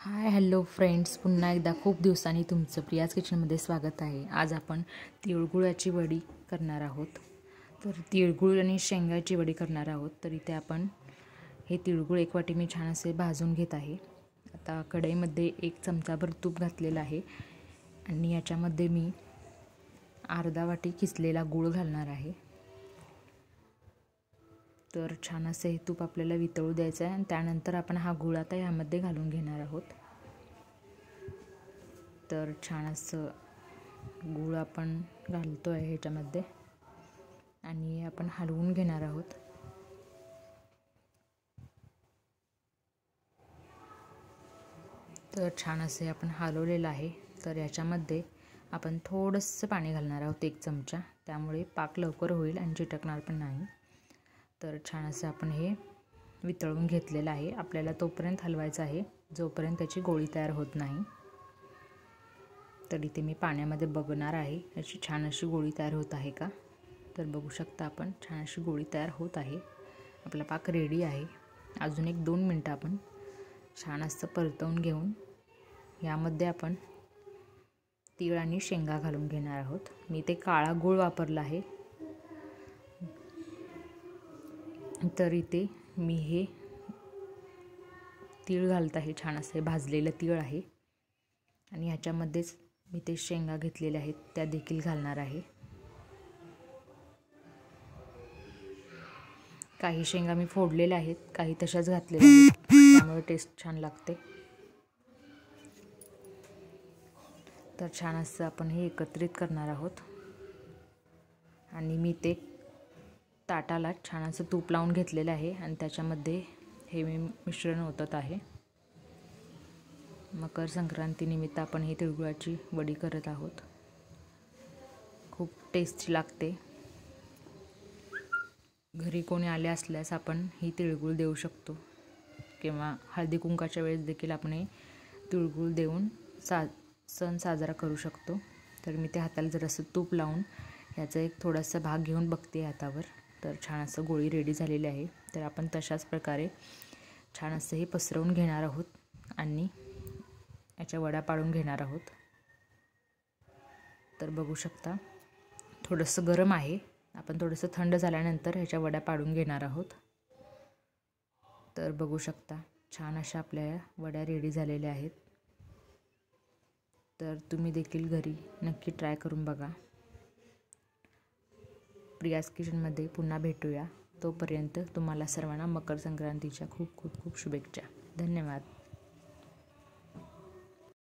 Hi hello friends, पुन्हा एकदा खूप दिवसांनी तुमचं प्रियाज किचनमध्ये स्वागत आहे. आज आपण तिळगुळाची वडी करणार आहोत. तर तिळगुळ आणि शेंगाची वडी करणार आहोत. तर इथे आपण हे तिळगुळ एक वाटी मी छान असे भाजून घेत आहे. आता कढईमध्ये 1 चमचाभर तूप घातलेलं आहे आणि याच्यामध्ये मी अर्धा वाटी किसलेला गूळ घालणार आहे. तर छान असे हे तूप आपल्याला वितळू द्यायचं आहे आणि त्यानंतर आपण हा गूळ आता यामध्ये घालून घेणार आहोत. तर छान असं गूळ आपण घालतो आहे ह्याच्यामध्ये आणि आपण हलवून घेणार आहोत. तर छान असे आपण हलवलेलं आहे. तर याच्यामध्ये आपण थोडंसं पाणी घालणार आहोत, 1 चमचा. त्यामुळे पाक लवकर होईल आणि चिटकणार पण नाही. तर छान असं आपण हे वितळून घेतलेलं आहे. आपल्याला तोपर्यंत हलवायचं आहे जोपर्यंत त्याची गोळी तयार होत नाही. तर इथे मी पाण्यामध्ये बघणार आहे याची छान अशी गोळी तयार होत आहे का. तर बघू शकता आपण, छान अशी गोळी तयार होत आहे. आपला पाक रेडी आहे. अजून 1-2 मिनटं आपण छान असं परतवून घेऊन यामध्ये आपण तीळ आणि शेंगा घालून घेणार आहोत. मी ते काळा गूळ वापरला आहे. तर इथे मी हे तीळ घालत आहे, छान असे भाजलेलं तीळ आहे आणि ह्याच्यामध्येच मी ते शेंगा घेतलेल्या आहेत त्या देखील घालणार आहे. काही शेंगा मी फोडलेल्या आहेत, काही तशाच घातलेल्या आहेत, त्यामुळे टेस्ट छान लागते. तर छान असं आपण हे एकत्रित करणार आहोत आणि मी ते ताटाला छान असं तूप लावून घेतलेलं आहे आणि त्याच्यामध्ये हे मी मिश्रण ओतत आहे. मकर संक्रांतीनिमित्त आपण ही तिळगुळाची वडी करत आहोत. खूप टेस्टी लागते. घरी कोणी आले असल्यास आपण ही तिळगुळ देऊ शकतो किंवा हळदी कुंकाच्या वेळेस देखील आपण हे तिळगुळ देऊन सण साजरा करू शकतो. तर मी त्या हाताला जरासं तूप लावून याचा एक थोडासा भाग घेऊन बघते हातावर. तर छान असं गोळी रेडी झालेली आहे. तर आपण तशाच प्रकारे छान असं हे पसरवून घेणार आहोत आणि याच्या वड्या पाडून घेणार आहोत. तर बघू शकता थोडंसं गरम आहे. आपण थोडंसं थंड झाल्यानंतर ह्याच्या वड्या पाडून घेणार आहोत. तर बघू शकता छान अशा आपल्या वड्या रेडी झालेल्या आहेत. तर तुम्ही देखील घरी नक्की ट्राय करून बघा. प्रियाज किचनमध्ये पुन्हा भेटूया. तोपर्यंत तुम्हाला सर्वांना मकर संक्रांतीच्या खूप खूप खूप शुभेच्छा. धन्यवाद.